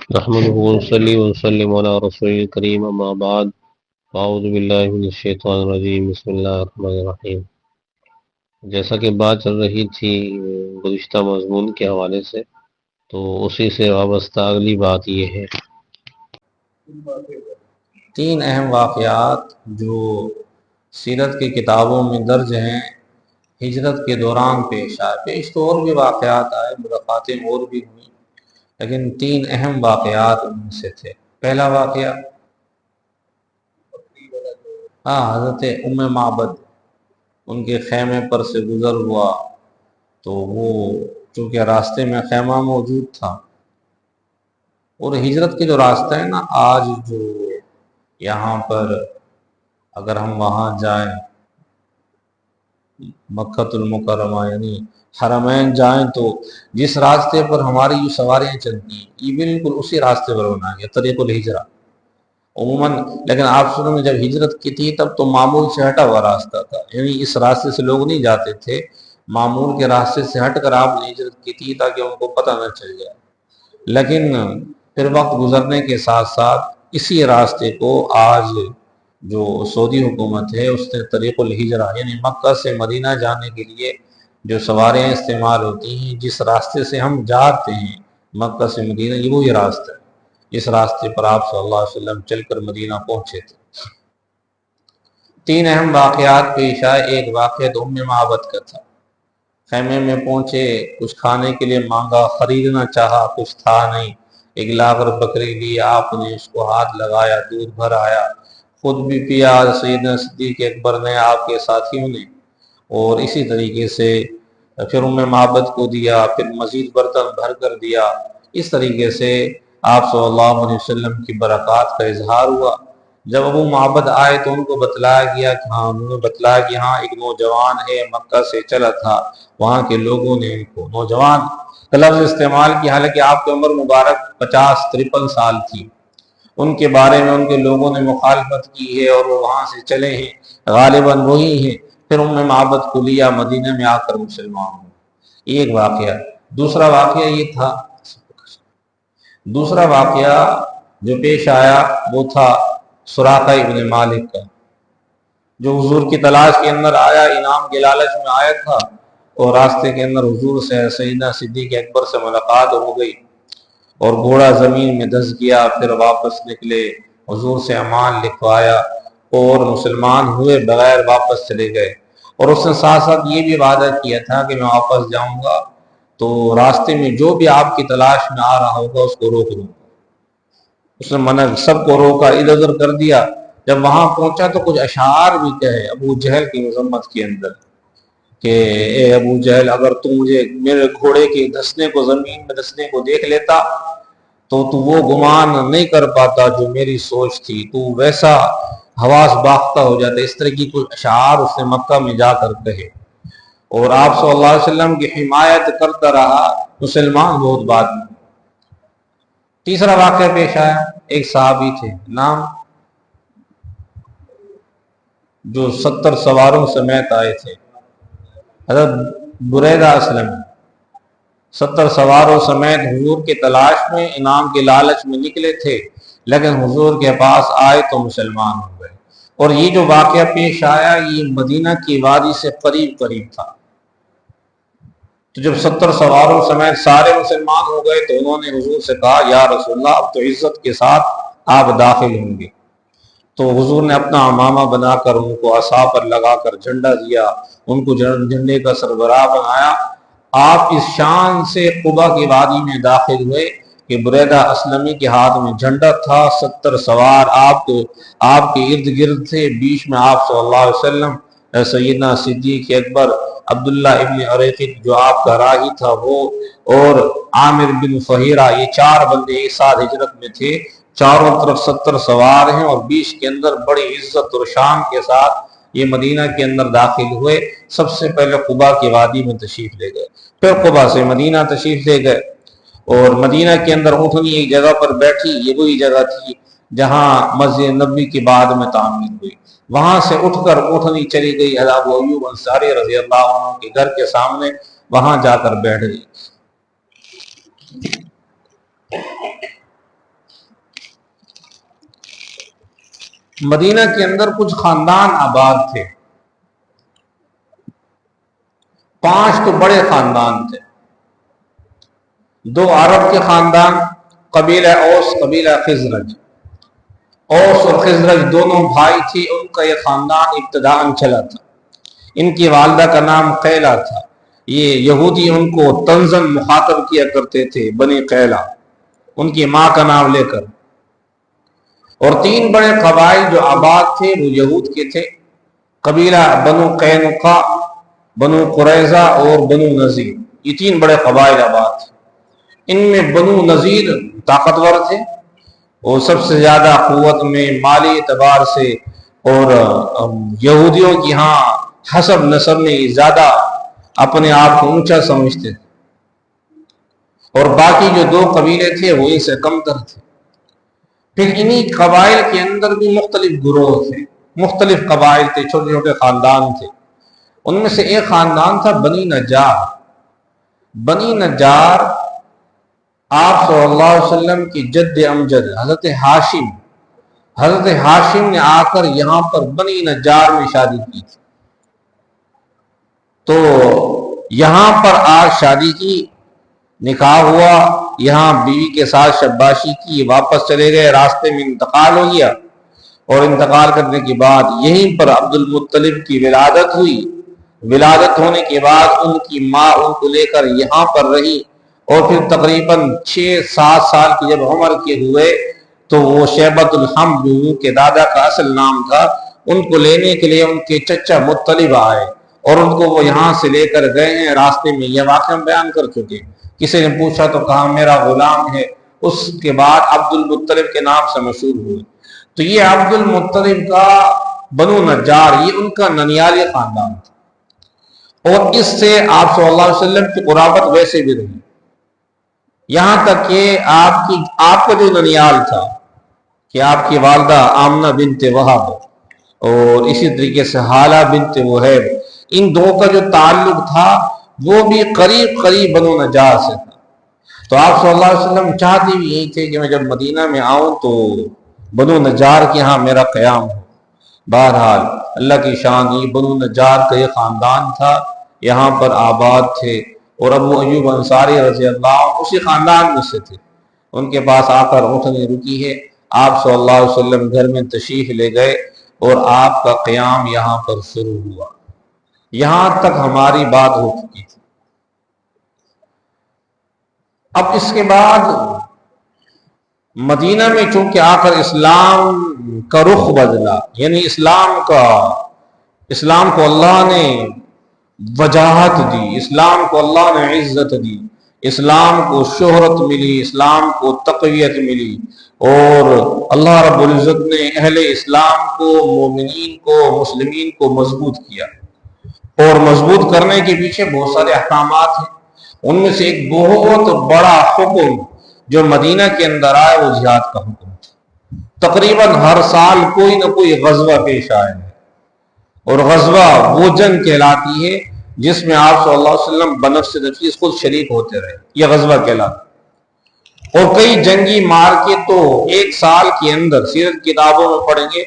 نحمده ونصلي ونسلم على رسول الكريم اما بعد اعوذ باللہ من الشیطان الرجیم بسم اللہ الرحمن الرحیم۔ جیسا کہ بات چل رہی تھی گزشتہ مضمون کے حوالے سے، تو اسی سے وابستہ اگلی بات یہ ہے، تین اہم واقعات جو سیرت کی کتابوں میں درج ہیں ہجرت کے دوران پیش آئے۔ پیش تو اور بھی واقعات آئے، ملاقاتیں اور بھی ہوئیں، لیکن تین اہم واقعات ان میں سے تھے۔ پہلا واقعہ حضرت ام معبد، ان کے خیمے پر سے گزر ہوا تو وہ چونکہ راستے میں خیمہ موجود تھا، اور ہجرت کے جو راستہ ہے نا، آج جو یہاں پر اگر ہم وہاں جائیں مکۃ المکرمہ یعنی حرمین جائیں تو جس راستے پر ہماری جو سواریاں چلتی ہیں یہ بالکل اسی راستے پر بنا گیا، طریق الہجرہ عموماً۔ لیکن آپ سنوں میں جب ہجرت کی تھی تب تو معمول سے ہٹا ہوا راستہ تھا، یعنی اس راستے سے لوگ نہیں جاتے تھے، معمول کے راستے سے ہٹ کر آپ نے ہجرت کی تھی تاکہ ان کو پتہ نہ چل جائے۔ لیکن پھر وقت گزرنے کے ساتھ ساتھ اسی راستے کو آج جو سعودی حکومت ہے اس نے طریق الہجرہ یعنی مکہ سے مدینہ جانے کے لیے جو سواریاں استعمال ہوتی ہیں، جس راستے سے ہم جاتے ہیں مکہ سے مدینہ، یہ وہی راستہ ہے اس راستے پر آپ صلی اللہ علیہ وسلم چل کر مدینہ پہنچے تھے۔ تین اہم واقعات پیش آئے۔ ایک واقعہ تو ام معبد کا تھا، خیمے میں پہنچے، کچھ کھانے کے لیے مانگا، خریدنا چاہا، کچھ تھا نہیں، ایک لاغر بکری لی، آپ نے اس کو ہاتھ لگایا، دودھ بھر آیا، خود بھی پیا، سیدنا صدیق اکبر نے، آپ کے ساتھیوں نے، اور اسی طریقے سے پھر ام معبد کو دیا، پھر مزید برتن بھر کر دیا۔ اس طریقے سے آپ صلی اللہ علیہ وسلم کی برکات کا اظہار ہوا۔ جب ابو معبد آئے تو ان کو بتلایا گیا کہ انہوں نے بتلایا کہ ہاں ایک نوجوان ہے مکہ سے چلا تھا، وہاں کے لوگوں نے ان کو نوجوان کا لفظ استعمال کیا، حالانکہ آپ کی عمر مبارک 50-53 سال تھی۔ ان کے بارے میں ان کے لوگوں نے مخالفت کی ہے اور وہ وہاں سے چلے ہیں، غالباً وہی ہیں۔ پھر ام معبد کو لیا، مدینہ میں آ کر مسلمان ہوں۔ یہ ایک واقعہ۔ دوسرا واقعہ یہ تھا، دوسرا واقعہ جو پیش آیا وہ تھا سراقہ ابن مالک کا، جو حضور کی تلاش کے اندر آیا، انعام کے لالچ میں آیا تھا، اور راستے کے اندر حضور سے سیدنا صدیق اکبر سے ملاقات ہو گئی اور گھوڑا زمین میں دھس گیا۔ پھر واپس نکلے، حضور سے امان لکھوایا اور مسلمان ہوئے، بغیر واپس چلے گئے۔ اور اس نے ساتھ ساتھ یہ بھی وعدہ کیا تھا کہ میں واپس جاؤں گا تو راستے میں جو بھی آپ کی تلاش میں آ رہا ہوگا اس کو روک لوں گا۔ اس نے منع سب کو روکا، ادھر ادھر کر دیا۔ جب وہاں پہنچا تو کچھ اشعار بھی کہے ابو جہل کی مذمت کے اندر کہ اے ابو جہل، اگر تو مجھے میرے گھوڑے کے دھسنے کو، زمین میں دھسنے کو دیکھ لیتا تو وہ گمان نہیں کر پاتا جو میری سوچ تھی، تو ویسا حواس باختہ ہو جاتا۔ اس طرح کی کچھ اشعار اس نے مکہ میں جا کر کہے، اور آپ صلی اللہ علیہ وسلم کی حمایت کرتا رہا، مسلمان بہت بعد میں۔ تیسرا واقعہ پیش آیا، ایک صحابی تھے، نام جو 70 سواروں سمیت آئے تھے، حضرت بریدہ اسلم، 70 سواروں سمیت حضور کے تلاش میں، انعام کے لالچ میں نکلے تھے، لیکن حضور کے پاس آئے تو مسلمان ہو گئے۔ اور یہ جو واقعہ پیش آیا یہ مدینہ کی وادی سے قریب قریب تھا۔ تو جب 70 سواروں سمیت سارے مسلمان ہو گئے تو انہوں نے حضور سے کہا یا رسول اللہ اب تو عزت کے ساتھ آپ داخل ہوں گے۔ تو حضور نے اپنا عمامہ بنا کر ان کو عصا پر لگا کر جھنڈا دیا، ان کو جھنڈے کا سربراہ بنایا۔ آپ اس شان سے قبا کی وادی میں داخل ہوئے کہ بریدہ اسلمی کے ہاتھ میں جھنڈا تھا، 70 سوار آپ کے ارد گرد تھے، بیچ میں آپ صلی اللہ علیہ وسلم، سیدنا صدیق اکبر، عبداللہ ابن عریقط جو آپ کا راہی تھا وہ، اور عامر بن فہیرہ، یہ 4 بندے ایک ساتھ ہجرت میں تھے۔ چاروں طرف 70 سوار ہیں اور بیچ کے اندر بڑی عزت اور شان کے ساتھ یہ مدینہ کے اندر داخل ہوئے۔ سب سے پہلے قبا کی وادی میں تشریف لے گئے، پھر قبا سے مدینہ تشریف لے گئے، اور مدینہ کے اندر اونٹنی ایک جگہ پر بیٹھی، یہ وہی جگہ تھی جہاں مسجد نبوی کی بعد میں تعمیر ہوئی۔ وہاں سے اٹھ کر اونٹنی چلی گئی حضرت ابو ایوب انصاری رضی اللہ عنہ کے گھر کے سامنے، وہاں جا کر بیٹھ گئی۔ مدینہ کے اندر کچھ خاندان آباد تھے، 5 تو بڑے خاندان تھے، 2 عرب کے خاندان، قبیلہ اوس، قبیلہ خزرج۔ اوس اور خزرج دونوں بھائی تھے، ان کا یہ خاندان ابتداء چلا تھا۔ ان کی والدہ کا نام قیلہ تھا، یہ یہودی ان کو طنزاً مخاطب کیا کرتے تھے، بنی قیلہ، ان کی ماں کا نام لے کر۔ اور 3 بڑے قبائل جو آباد تھے وہ یہود کے تھے، قبیلہ بنو قینقاع، بنو قریظہ اور بنو نذیر، یہ 3 بڑے قبائل آباد تھے۔ ان میں بنو نذیر طاقتور تھے، اور سب سے زیادہ قوت میں، مالی اعتبار سے، اور یہودیوں کی ہاں حسب نسب میں زیادہ اپنے آپ کو اونچا سمجھتے تھے، اور باقی جو 2 قبیلے تھے وہ ان سے کم تر تھے۔ پھر انہی قبائل کے اندر بھی مختلف گروہ تھے، مختلف قبائل تھے، چھوٹے چھوٹے خاندان تھے۔ ان میں سے ایک خاندان تھا بنی نجار۔ بنی نجار آپ صلی اللہ علیہ وسلم کی جد امجد حضرت ہاشم نے آ کر یہاں پر بنی نجار میں شادی کی تھی۔ تو یہاں پر آج شادی کی، نکاح ہوا، یہاں بیوی کے ساتھ شباشی کی، واپس چلے گئے، راستے میں انتقال ہو گیا، اور انتقال کرنے کے بعد یہیں پر عبد المطلب کی ولادت ہوئی۔ ولادت ہونے کے بعد ان کی ماں ان کو لے کر یہاں پر رہی، اور پھر تقریباً 6-7 سال کی جب عمر کے ہوئے تو وہ شیبۃ الحمل، ان کے دادا کا اصل نام تھا، ان کو لینے کے لیے ان کے چچا مطلب آئے، اور ان کو وہ یہاں سے لے کر گئے ہیں۔ راستے میں یہ واقعہ بیان کر چکے، کسی نے پوچھا تو کہا میرا غلام ہے، اس کے بعد عبد المطلب کے نام سے مشہور ہوئے۔ تو یہ عبد المطلب کا بنو نجار، یہ ان کا ننیالی خاندان تھا، اور اس سے آپ صلی اللہ علیہ وسلم کی قرابت ویسے بھی رہی، یہاں تک کہ آپ کا جو ننیال تھا، کہ آپ کی والدہ آمنہ بنت وہب اور اسی طریقے سے حالہ بنت وہیب، ان 2 کا جو تعلق تھا وہ بھی قریب قریب بنو نجار سے تھا۔ تو آپ صلی اللہ علیہ وسلم چاہتے بھی یہی تھے کہ میں جب مدینہ میں آؤں تو بنو نجار کے ہاں میرا قیام ہو۔ بہرحال اللہ کی شان، یہ بنو نجار کا یہ خاندان تھا، یہاں پر آباد تھے، اور ابو ایوب انصاری رضی اللہ عنہ اسی خاندان میں سے تھے۔ ان کے پاس آ کر اٹھنے رکی ہے، آپ صلی اللہ علیہ وسلم گھر میں تشریف لے گئے، اور آپ کا قیام یہاں پر شروع ہوا۔ یہاں تک ہماری بات ہو چکی تھی۔ اب اس کے بعد مدینہ میں چونکہ آ کر اسلام کا رخ بدلا، یعنی اسلام کو اللہ نے وجاہت دی، اسلام کو اللہ نے عزت دی، اسلام کو شہرت ملی، اسلام کو تقویت ملی، اور اللہ رب العزت نے اہل اسلام کو، مومنین کو، مسلمین کو مضبوط کیا، اور مضبوط کرنے کے پیچھے بہت سارے احکامات ہیں۔ ان میں سے ایک بہت بڑا حکم جو مدینہ کے اندر آئے وہ جہاد کا حکم تھا۔ تقریباً ہر سال کوئی نہ کوئی غزوہ پیش آئے ہے، اور غزوہ وہ جنگ کہلاتی ہے جس میں آپ صلی اللہ علیہ وسلم بنفس نفیس خود شریک ہوتے رہے، یہ غزوہ کہلاتا ہے۔ اور کئی جنگی مارکے تو ایک سال کے اندر سیرت کتابوں میں پڑھیں گے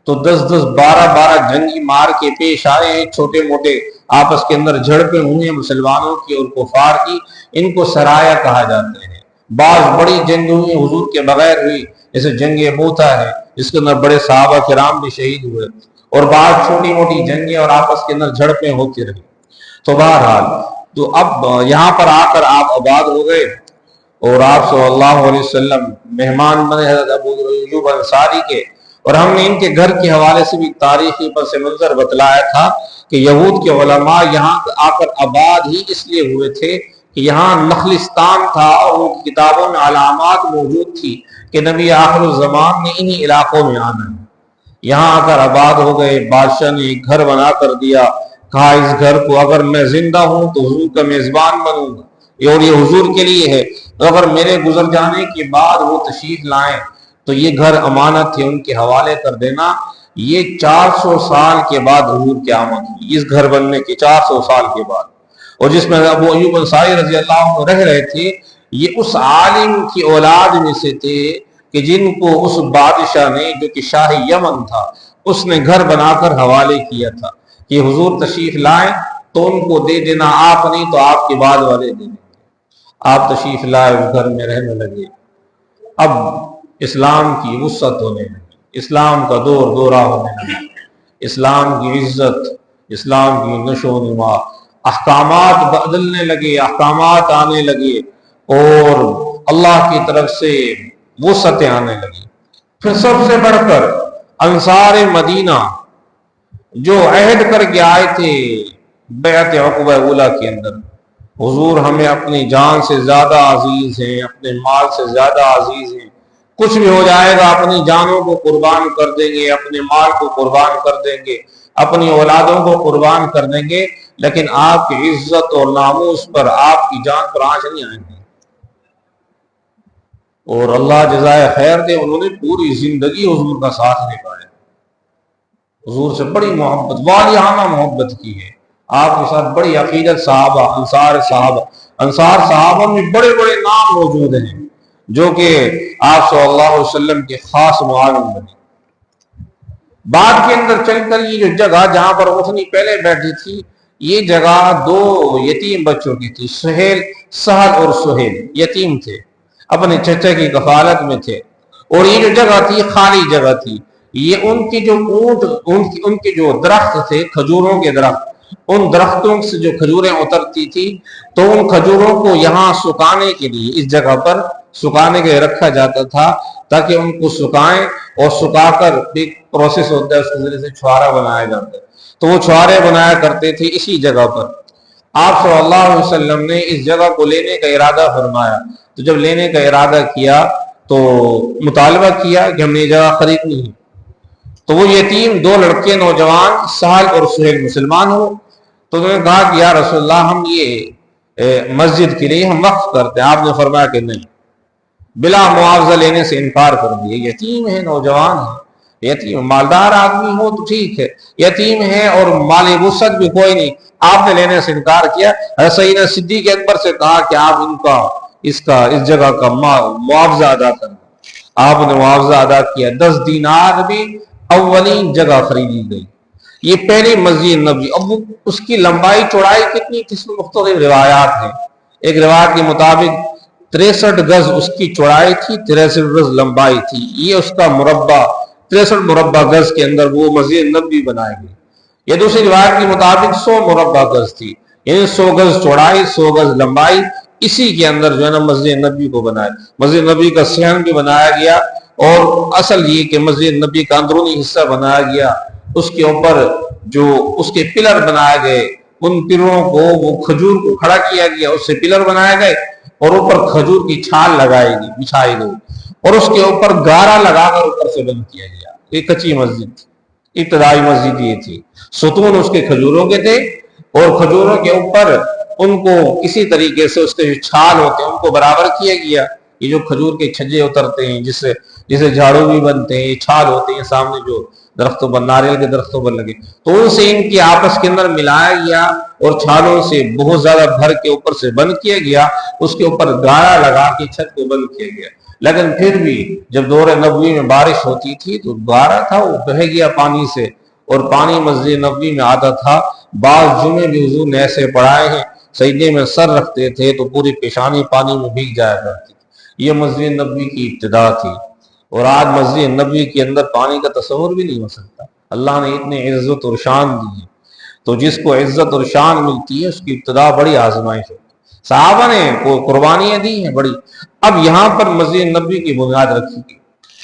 تو 10-10، 12-12 جنگی مارکے پیش آئے ہیں، چھوٹے موٹے آپس کے اندر جھڑپیں ہوئی ہیں مسلمانوں کی اور کفار کی، ان کو سرایا کہا جاتا ہے۔ بعض بڑی جنگ ہوئی حضور کے بغیر ہوئی، جیسے جنگ موتا ہے، جس کے اندر بڑے صحابہ کرام بھی شہید ہوئے، اور بعض چھوٹی موٹی جنگیں اور آپس کے اندر جھڑپیں ہوتی رہی۔ تو بہرحال تو اب یہاں پر آ کر آپ آباد ہو گئے، اور آپ صلی اللہ علیہ وسلم مہمان بنے حضرت ابو ایوب انصاری کے، اور ہم نے ان کے گھر کے حوالے سے بھی تاریخی پس منظر بتلایا تھا کہ یہود کے علماء یہاں آ کر آباد ہی اس لیے ہوئے تھے کہ یہاں نخلستان تھا، اور ان کی کتابوں میں علامات موجود تھی کہ نبی آخر الزمان نے انہی علاقوں میں آنا ہے۔ یہاں آ کر آباد ہو گئے، بادشاہ نے ایک گھر بنا کر دیا، کہا اس گھر کو اگر میں زندہ ہوں تو حضور کا میزبان بنوں گا، اور یہ حضور کے لیے ہے، اگر میرے گزر جانے کے بعد وہ تشریف لائیں تو یہ گھر امانت ہے، ان کے حوالے کر دینا۔ یہ 400 سال کے بعد حضور کی آمد ہوئی، اس گھر بننے کے 400 سال کے بعد، اور جس میں ابو ایوب انصاری رضی اللہ عنہ رہ رہے تھے، یہ اس عالم کی اولاد میں سے تھے کہ جن کو اس بادشاہ نے جو کہ شاہ یمن تھا اس نے گھر بنا کر حوالے کیا تھا کہ حضور تشریف لائیں تو ان کو دے دینا، آپ نہیں تو آپ کے بعد والے دے دیں۔ آپ تشریف لائے، اس گھر میں رہنے لگے۔ اب اسلام کی وسعت ہونے لگی، اسلام کا دور دورہ ہونے لگا، اسلام کی عزت، اسلام کی نشو و نما، احکامات بدلنے لگے، احکامات آنے لگے اور اللہ کی طرف سے وسعتیں آنے لگی۔ پھر سب سے بڑھ کر انصار مدینہ جو عہد کر کے آئے تھے بیعت عقبہ اولیٰ کے اندر، حضور ہمیں اپنی جان سے زیادہ عزیز ہیں، اپنے مال سے زیادہ عزیز ہیں، کچھ بھی ہو جائے گا اپنی جانوں کو قربان کر دیں گے، اپنے مال کو قربان کر دیں گے، اپنی اولادوں کو قربان کر دیں گے، لیکن آپ کی عزت اور ناموس پر، آپ کی جان پر آنچ نہیں آئیں گے۔ اور اللہ جزائے خیر دے، انہوں نے پوری زندگی حضور کا ساتھ نبھایا، حضور سے بڑی محبت، والہانہ محبت کی ہے، آپ کے ساتھ بڑی عقیدت۔ صحابہ، انصار صحابہ میں بڑے بڑے نام موجود ہیں جو کہ آپ صلی اللہ علیہ وسلم کے خاص معاون بنے۔ بعد کے اندر چل کر یہ جو جگہ جہاں پر اٹھنی پہلے بیٹھی تھی، یہ جگہ دو یتیم بچوں کی تھی، سہل اور سہیل یتیم تھے، اپنے چچا کی کفالت میں تھے، اور یہ جو جگہ تھی خالی جگہ تھی۔ یہ ان کے جو اونٹ، ان کے جو درخت تھے، کھجوروں کے درخت، ان درختوں سے جو کھجوریں اترتی تھی تو ان کھجوروں کو یہاں سکانے کے لیے، اس جگہ پر سکانے کے لیے رکھا جاتا تھا تاکہ ان کو سکائیں، اور سکا کر ایک پروسیس ہوتا ہے، اس کے ذریعے سے چھوارا بنایا جاتا ہے، تو وہ چھوارے بنایا کرتے تھے اسی جگہ پر۔ آپ صلی اللہ علیہ وسلم نے اس جگہ کو لینے کا ارادہ فرمایا، تو جب لینے کا ارادہ کیا تو مطالبہ کیا کہ ہم نے یہ جگہ خریدنی ہے، تو وہ یتیم دو لڑکے نوجوان سہل اور سہیل مسلمان ہو، تو انہوں نے کہا کہ یا رسول اللہ ہم یہ مسجد کے لیے ہم وقف کرتے ہیں۔ آپ نے فرمایا کہ نہیں، بلا معاوضہ لینے سے انکار کر دیا۔ یتیم ہے، نوجوان ہے، یتیم مالدار آدمی ہو تو ٹھیک ہے، یتیم ہے اور مالی وسعت بھی کوئی نہیں، آپ نے لینے سے انکار کیا۔ سیدنا صدیق اکبر سے کہا کہ آپ اس جگہ کا معاوضہ ادا کریں۔ آپ نے معاوضہ ادا کیا، 10 دینار میں اولین جگہ خریدی گئی، یہ پہلی مسجد نبوی۔ اب اس کی لمبائی چوڑائی کتنی تھی، اس میں مختلف روایات ہیں۔ ایک روایت کے مطابق 63 گز اس کی چوڑائی تھی، 63 گز لمبائی تھی، یہ اس کا مربع 63 مربع گز کے اندر وہ مسجد نبوی بنائی گئی۔ یہ دوسری روایت کے مطابق 100 مربع گز تھی، یعنی 100 گز چوڑائی، 100 گز لمبائی، اسی کے اندر جو ہے نا مسجد نبوی کو بنایا۔ مسجد نبوی کا صحن بھی بنایا گیا، اور اصل یہ کہ مسجد نبی کا اندرونی حصہ بنایا گیا، اس کے اوپر جو اس کے پلر بنائے گئے، ان پلروں کو وہ کھجور کو کھڑا کیا گیا، اس سے پلر بنائے گئے، اور اوپر کھجور کی چھال لگائی گئی، بچھائی گئی، اور اس کے اوپر گارا لگا کر اوپر سے بند کیا گیا۔ ایک کچی مسجد تھی، ابتدائی مسجد یہ تھی، ستون اس کے کھجوروں کے تھے، اور کھجوروں کے اوپر ان کو کسی طریقے سے اس کے جو چھال ہوتے ہیں ان کو برابر کیا گیا۔ یہ جو کھجور کے چھجے اترتے ہیں جسے جھاڑو بھی بنتے ہیں، یہ چھال ہوتے ہیں سامنے جو درختوں پر، ناریل کے درختوں پر لگے، تو ان سے ان کی آپس کے اندر ملایا گیا، اور چھالوں سے بہت زیادہ بھر کے اوپر سے بند کیا گیا، اس کے اوپر گارا لگا کے چھت کو بند کیا گیا۔ لیکن پھر بھی جب دور نبوی میں بارش ہوتی تھی تو گارا تھا، وہ بہہ گیا پانی سے، اور پانی مسجد نبوی میں آتا تھا۔ بعض جمعے بھی حضور نے ایسے پڑھائے ہیں، سجدے میں سر رکھتے تھے تو پوری پیشانی پانی میں بھیگ جایا کرتی تھی۔ یہ مسجد نبوی کی ابتدا تھی، اور آج مسجد نبوی کے اندر پانی کا تصور بھی نہیں ہو سکتا۔ اللہ نے اتنے عزت اور شان دی ہے، تو جس کو عزت اور شان ملتی ہے اس کی ابتدا بڑی آزمائش ہوتی ہے۔ صحابہ نے قربانیاں دی ہیں بڑی۔ اب یہاں پر مسجد نبوی کی بنیاد رکھی گئی،